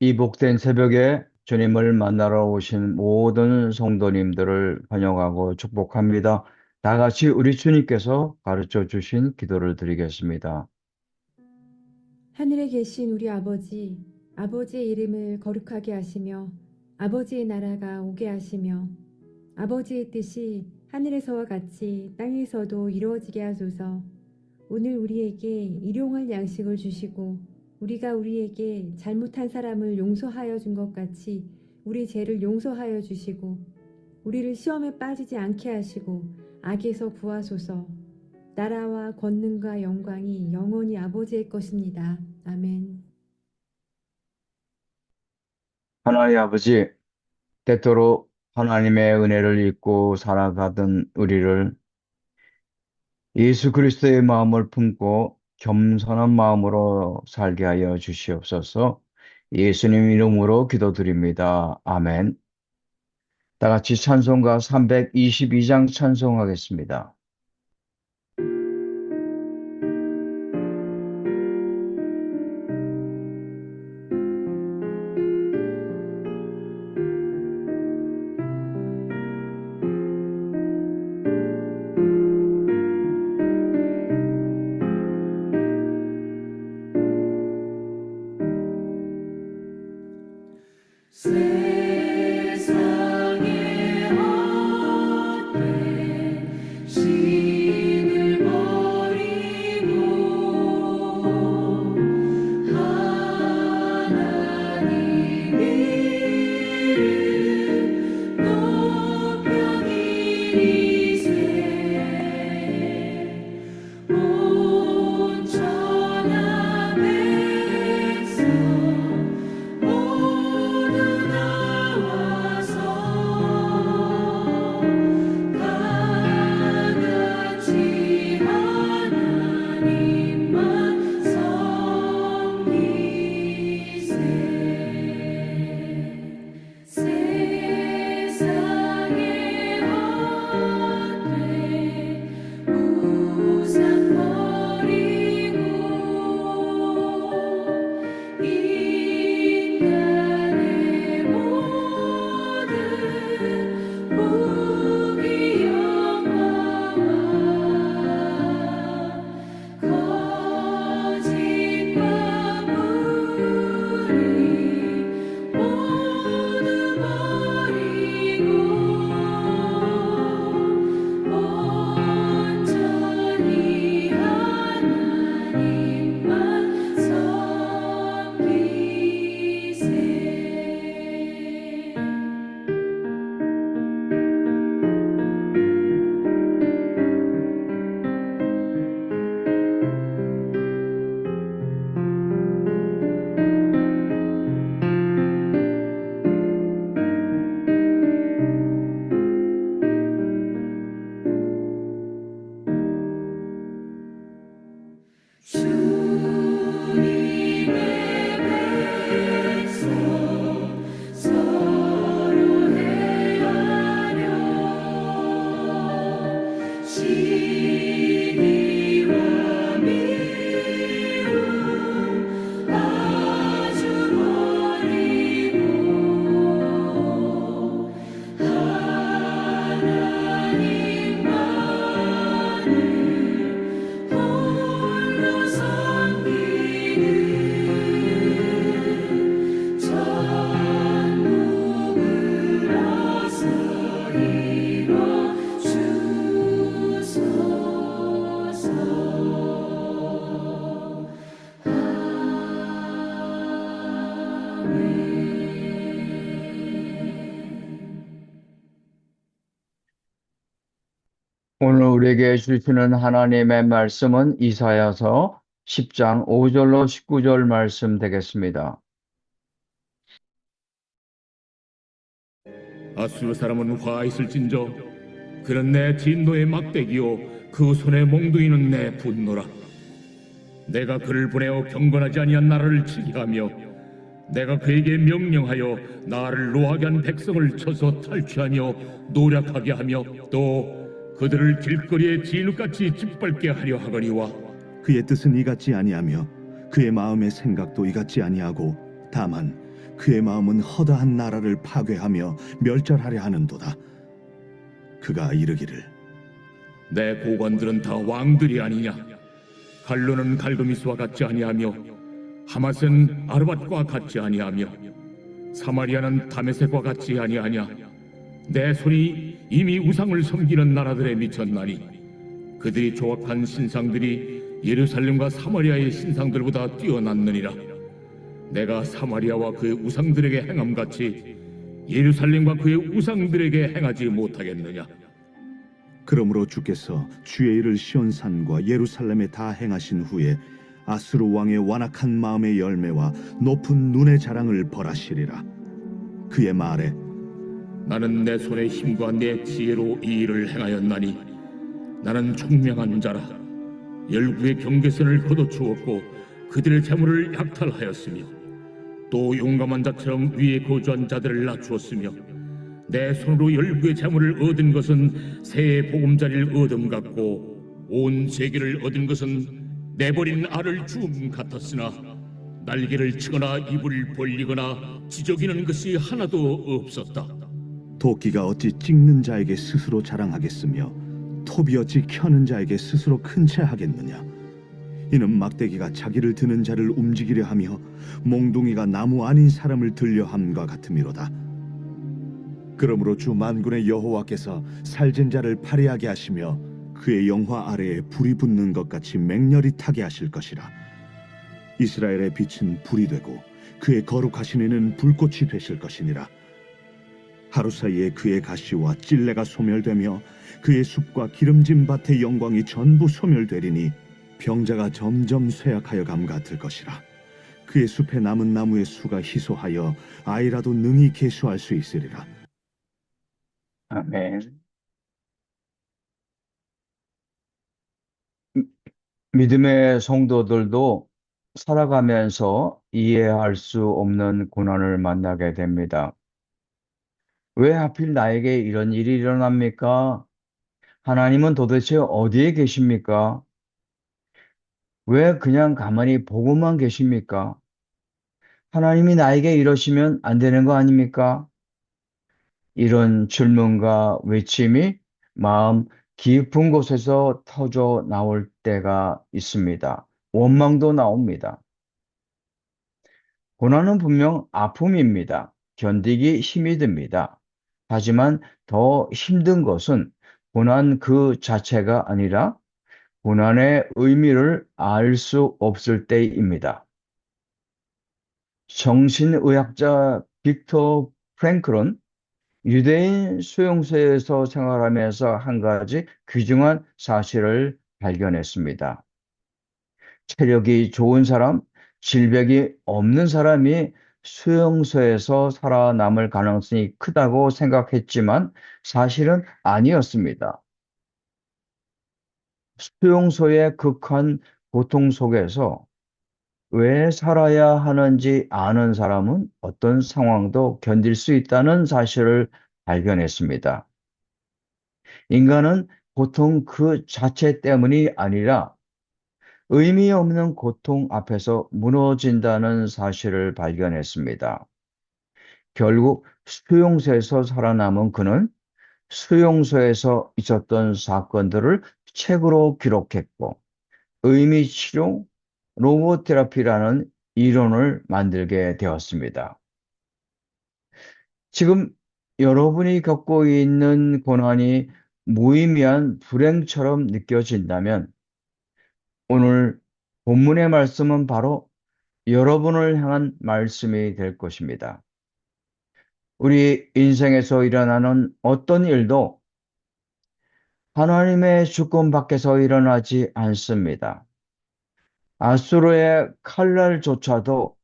이 복된 새벽에 주님을 만나러 오신 모든 성도님들을 환영하고 축복합니다. 다 같이 우리 주님께서 가르쳐 주신 기도를 드리겠습니다. 하늘에 계신 우리 아버지, 아버지의 이름을 거룩하게 하시며 아버지의 나라가 오게 하시며 아버지의 뜻이 하늘에서와 같이 땅에서도 이루어지게 하소서. 오늘 우리에게 일용할 양식을 주시고 우리가 우리에게 잘못한 사람을 용서하여 준 것 같이 우리 죄를 용서하여 주시고 우리를 시험에 빠지지 않게 하시고 악에서 구하소서. 나라와 권능과 영광이 영원히 아버지의 것입니다. 아멘. 하나님 아버지, 때때로 하나님의 은혜를 잊고 살아가던 우리를 예수 그리스도의 마음을 품고 겸손한 마음으로 살게 하여 주시옵소서. 예수님 이름으로 기도드립니다. 아멘. 다 같이 찬송가 322장 찬송하겠습니다. 세상의 헛된 신을 버리고 하나님 이름 높여 드리세 온 천하 백성 모두 나와서 다 같이 하나님만 섬기세. 세상의 헛된 우상 버리고 인간의 모든 부귀 영화와 거짓과 불의 모두 버리고 온전히 하나님만 섬기세. 주님의 백성 서로 헤아려 시기와 미움 아주 버리고 하나님만을 홀로 섬기는 천국을 어서 이뤄 주소서. 오늘 우리에게 주시는 하나님의 말씀은 이사야서 10장 5절로 19절 말씀 되겠습니다. 아수르 사람은 화 있을진저 그는 내 진노의 막대기요 그 손에 몽둥이는 내 분노라. 내가 그를 보내어 경건하지 아니한 나라를 치게 하며 내가 그에게 명령하여 나를 노하게 한 백성을 쳐서 탈취하며 노략하게 하며 또 그들을 길거리에 진흙같이 짓밟게 하려 하거니와 그의 뜻은 이같지 아니하며 그의 마음의 생각도 이같지 아니하고 다만 그의 마음은 허다한 나라를 파괴하며 멸절하려 하는도다. 그가 이르기를 내 고관들은 다 왕들이 아니냐? 갈루는 갈도미스와 같지 아니하며 하맛은 아르밧과 같지 아니하며 사마리아는 다메섹과 같지 아니하냐? 내 손이 이미 우상을 섬기는 나라들에 미쳤나니 그들이 조각한 신상들이 예루살렘과 사마리아의 신상들보다 뛰어났느니라. 내가 사마리아와 그의 우상들에게 행함같이 예루살렘과 그의 우상들에게 행하지 못하겠느냐? 그러므로 주께서 주의 일을 시온산과 예루살렘에 다 행하신 후에 아수르 왕의 완악한 마음의 열매와 높은 눈의 자랑을 벌하시리라. 그의 말에 나는 내 손의 힘과 내 지혜로 이 일을 행하였나니 나는 총명한 자라. 열국의 경계선을 걷어추었고 그들의 재물을 약탈하였으며 또 용감한 자처럼 위에 거주한 자들을 낮추었으며 내 손으로 열국의 재물을 얻은 것은 새의 보금자리를 얻음 같고 온 세계를 얻은 것은 내버린 알을 주움 같았으나 날개를 치거나 입을 벌리거나 지저귀는 것이 하나도 없었다. 도끼가 어찌 찍는 자에게 스스로 자랑하겠으며 톱이 어찌 켜는 자에게 스스로 큰 채 하겠느냐. 이는 막대기가 자기를 드는 자를 움직이려 하며 몽둥이가 나무 아닌 사람을 들려 함과 같음이로다. 그러므로 주 만군의 여호와께서 살진 자를 파리하게 하시며 그의 영화 아래에 불이 붙는 것 같이 맹렬히 타게 하실 것이라. 이스라엘의 빛은 불이 되고 그의 거룩하신 이는 불꽃이 되실 것이니라. 하루 사이에 그의 가시와 찔레가 소멸되며 그의 숲과 기름진 밭의 영광이 전부 소멸되리니 병자가 점점 쇠약하여 감 같을 것이라. 그의 숲에 남은 나무의 수가 희소하여 아이라도 능히 계수할 수 있으리라. 아멘. 믿음의 성도들도 살아가면서 이해할 수 없는 고난을 만나게 됩니다. 왜 하필 나에게 이런 일이 일어납니까? 하나님은 도대체 어디에 계십니까? 왜 그냥 가만히 보고만 계십니까? 하나님이 나에게 이러시면 안 되는 거 아닙니까? 이런 질문과 외침이 마음 깊은 곳에서 터져 나올 때가 있습니다. 원망도 나옵니다. 고난은 분명 아픔입니다. 견디기 힘이 듭니다. 하지만 더 힘든 것은 고난 그 자체가 아니라 고난의 의미를 알 수 없을 때입니다. 정신의학자 빅터 프랭클은 유대인 수용소에서 생활하면서 한 가지 귀중한 사실을 발견했습니다. 체력이 좋은 사람, 질병이 없는 사람이 수용소에서 살아남을 가능성이 크다고 생각했지만 사실은 아니었습니다. 수용소의 극한 고통 속에서 왜 살아야 하는지 아는 사람은 어떤 상황도 견딜 수 있다는 사실을 발견했습니다. 인간은 고통 그 자체 때문이 아니라 의미 없는 고통 앞에서 무너진다는 사실을 발견했습니다. 결국 수용소에서 살아남은 그는 수용소에서 있었던 사건들을 책으로 기록했고 의미치료 로고테라피라는 이론을 만들게 되었습니다. 지금 여러분이 겪고 있는 고난이 무의미한 불행처럼 느껴진다면 오늘 본문의 말씀은 바로 여러분을 향한 말씀이 될 것입니다. 우리 인생에서 일어나는 어떤 일도 하나님의 주권 밖에서 일어나지 않습니다. 아수르의 칼날조차도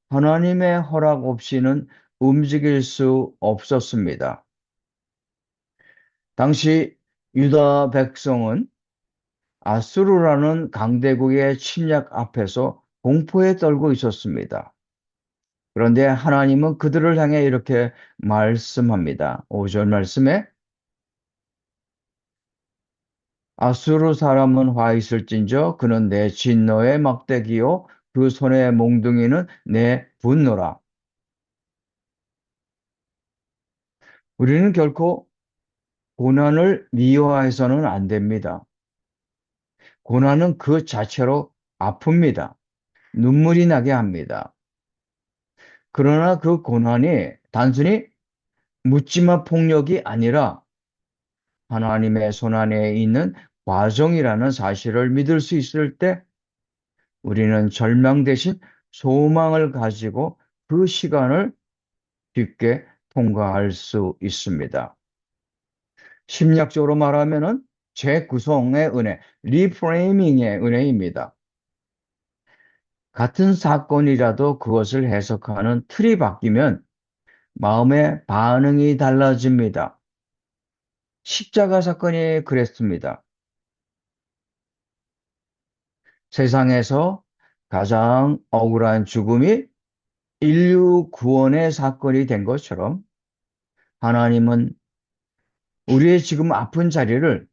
하나님의 허락 없이는 움직일 수 없었습니다. 당시 유다 백성은 아수르라는 강대국의 침략 앞에서 공포에 떨고 있었습니다. 그런데 하나님은 그들을 향해 이렇게 말씀합니다. 5절 말씀에 아수르 사람은 화 있을진저 그는 내 진노의 막대기요 그 손의 몽둥이는 내 분노라. 우리는 결코 고난을 미워해서는 안 됩니다. 고난은 그 자체로 아픕니다. 눈물이 나게 합니다. 그러나 그 고난이 단순히 묻지마 폭력이 아니라 하나님의 손안에 있는 과정이라는 사실을 믿을 수 있을 때 우리는 절망 대신 소망을 가지고 그 시간을 쉽게 통과할 수 있습니다. 심리학적으로 말하면은 재구성의 은혜, 리프레이밍의 은혜입니다. 같은 사건이라도 그것을 해석하는 틀이 바뀌면 마음의 반응이 달라집니다. 십자가 사건이 그랬습니다. 세상에서 가장 억울한 죽음이 인류 구원의 사건이 된 것처럼 하나님은 우리의 지금 아픈 자리를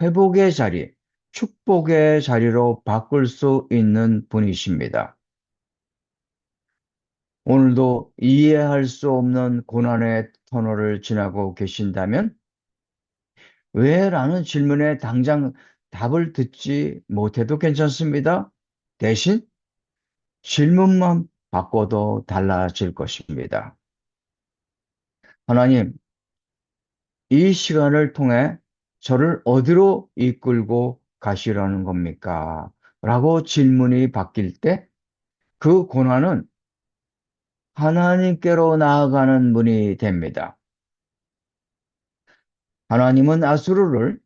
회복의 자리, 축복의 자리로 바꿀 수 있는 분이십니다. 오늘도 이해할 수 없는 고난의 터널을 지나고 계신다면 왜? 라는 질문에 당장 답을 듣지 못해도 괜찮습니다. 대신 질문만 바꿔도 달라질 것입니다. 하나님, 이 시간을 통해 저를 어디로 이끌고 가시려는 겁니까? 라고 질문이 바뀔 때 그 고난은 하나님께로 나아가는 문이 됩니다. 하나님은 아수르를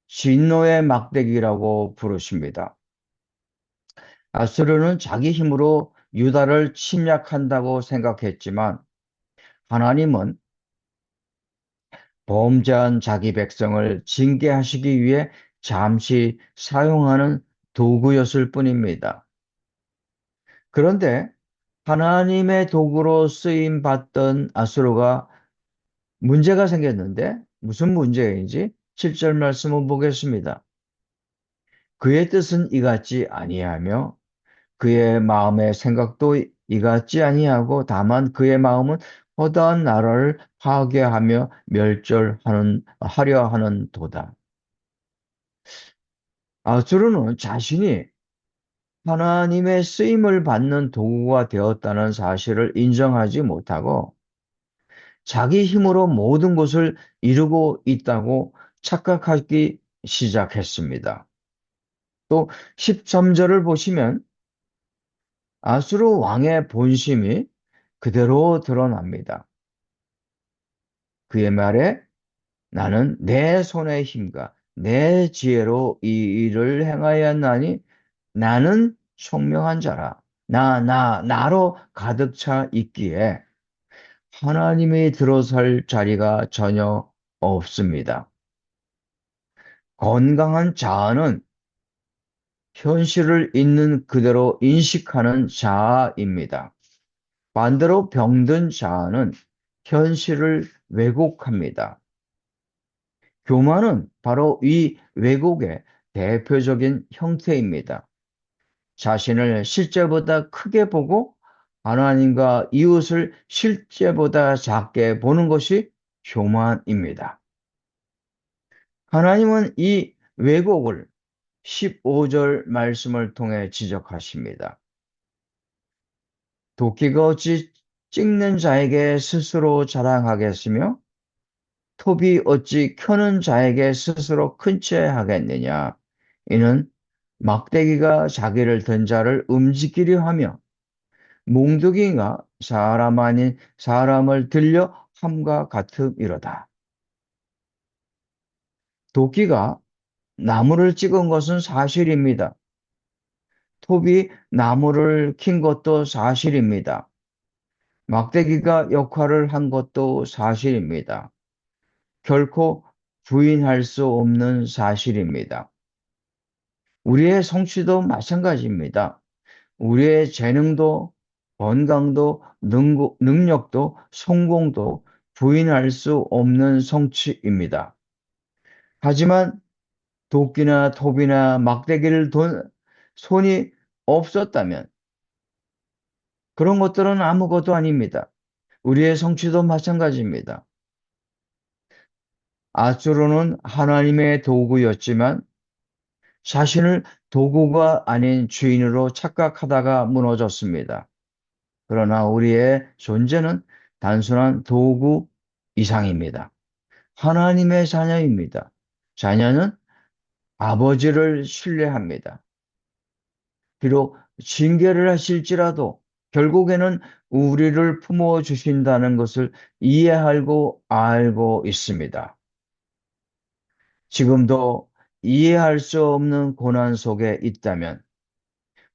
진노의 막대기라고 부르십니다. 아수르는 자기 힘으로 유다를 침략한다고 생각했지만 하나님은 범죄한 자기 백성을 징계하시기 위해 잠시 사용하는 도구였을 뿐입니다. 그런데 하나님의 도구로 쓰임 받던 아수르가 문제가 생겼는데 무슨 문제인지 7절 말씀을 보겠습니다. 그의 뜻은 이같지 아니하며 그의 마음의 생각도 이같지 아니하고 다만 그의 마음은 허다한 나라를 파괴하며 하려 하는 도다. 아수르는 자신이 하나님의 쓰임을 받는 도구가 되었다는 사실을 인정하지 못하고 자기 힘으로 모든 것을 이루고 있다고 착각하기 시작했습니다. 또 13절을 보시면 아수르 왕의 본심이 그대로 드러납니다. 그의 말에 나는 내 손의 힘과 내 지혜로 이 일을 행하였나니 나는 총명한 자라. 나로 가득 차 있기에 하나님이 들어설 자리가 전혀 없습니다. 건강한 자아는 현실을 있는 그대로 인식하는 자아입니다. 반대로 병든 자아는 현실을 왜곡합니다. 교만은 바로 이 왜곡의 대표적인 형태입니다. 자신을 실제보다 크게 보고 하나님과 이웃을 실제보다 작게 보는 것이 교만입니다. 하나님은 이 왜곡을 15절 말씀을 통해 지적하십니다. 도끼가 어찌 찍는 자에게 스스로 자랑하겠으며 톱이 어찌 켜는 자에게 스스로 큰 채 하겠느냐. 이는 막대기가 자기를 든 자를 움직이려 하며 몽둥이가 사람 아닌 사람을 들려 함과 같음이로다. 도끼가 나무를 찍은 것은 사실입니다. 톱이 나무를 킨 것도 사실입니다. 막대기가 역할을 한 것도 사실입니다. 결코 부인할 수 없는 사실입니다. 우리의 성취도 마찬가지입니다. 우리의 재능도 건강도 능력도 성공도 부인할 수 없는 성취입니다. 하지만 도끼나 톱이나 막대기를 손이 없었다면 그런 것들은 아무것도 아닙니다. 우리의 성취도 마찬가지입니다. 아수르는 하나님의 도구였지만 자신을 도구가 아닌 주인으로 착각하다가 무너졌습니다. 그러나 우리의 존재는 단순한 도구 이상입니다. 하나님의 자녀입니다. 자녀는 아버지를 신뢰합니다. 비록 징계를 하실지라도 결국에는 우리를 품어 주신다는 것을 이해하고 알고 있습니다. 지금도 이해할 수 없는 고난 속에 있다면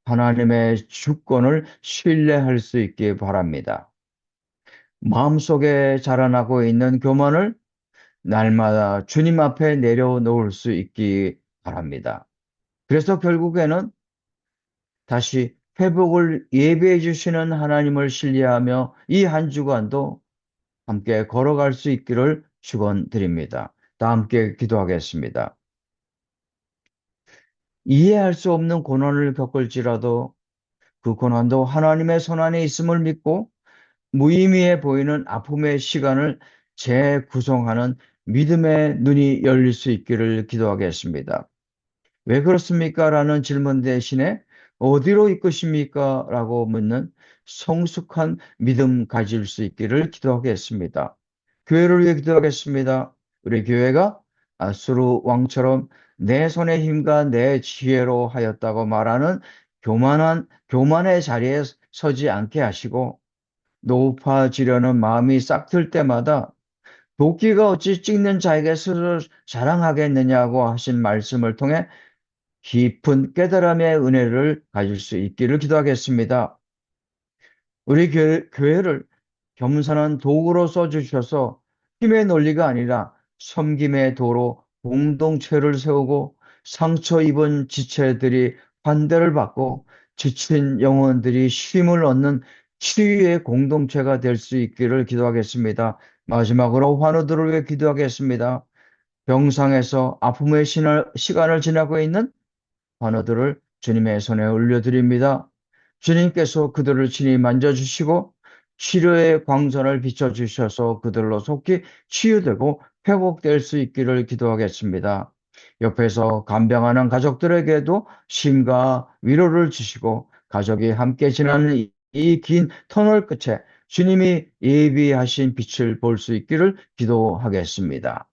하나님의 주권을 신뢰할 수 있기 바랍니다. 마음속에 자라나고 있는 교만을 날마다 주님 앞에 내려놓을 수 있기 바랍니다. 그래서 결국에는 다시 회복을 예비해 주시는 하나님을 신뢰하며 이 한 주간도 함께 걸어갈 수 있기를 축원드립니다. 다 함께 기도하겠습니다. 이해할 수 없는 고난을 겪을지라도 그 고난도 하나님의 손안에 있음을 믿고 무의미해 보이는 아픔의 시간을 재구성하는 믿음의 눈이 열릴 수 있기를 기도하겠습니다. 왜 그렇습니까? 라는 질문 대신에 어디로 이끄십니까? 라고 묻는 성숙한 믿음 가질 수 있기를 기도하겠습니다. 교회를 위해 기도하겠습니다. 우리 교회가 아수르 왕처럼 내 손의 힘과 내 지혜로 하였다고 말하는 교만의 자리에 서지 않게 하시고 높아지려는 마음이 싹틀 때마다 도끼가 어찌 찍는 자에게 스스로 자랑하겠느냐고 하신 말씀을 통해 깊은 깨달음의 은혜를 가질 수 있기를 기도하겠습니다. 우리 교회를 겸손한 도구로 써주셔서 힘의 논리가 아니라 섬김의 도로 공동체를 세우고 상처 입은 지체들이 환대를 받고 지친 영혼들이 쉼을 얻는 치유의 공동체가 될 수 있기를 기도하겠습니다. 마지막으로 환우들을 위해 기도하겠습니다. 병상에서 아픔의 시간을 지나고 있는 환우들을 주님의 손에 올려드립니다. 주님께서 그들을 친히 만져주시고 치료의 광선을 비춰주셔서 그들로 속히 치유되고 회복될 수 있기를 기도하겠습니다. 옆에서 간병하는 가족들에게도 쉼과 위로를 주시고 가족이 함께 지나는 이 긴 터널 끝에 주님이 예비하신 빛을 볼 수 있기를 기도하겠습니다.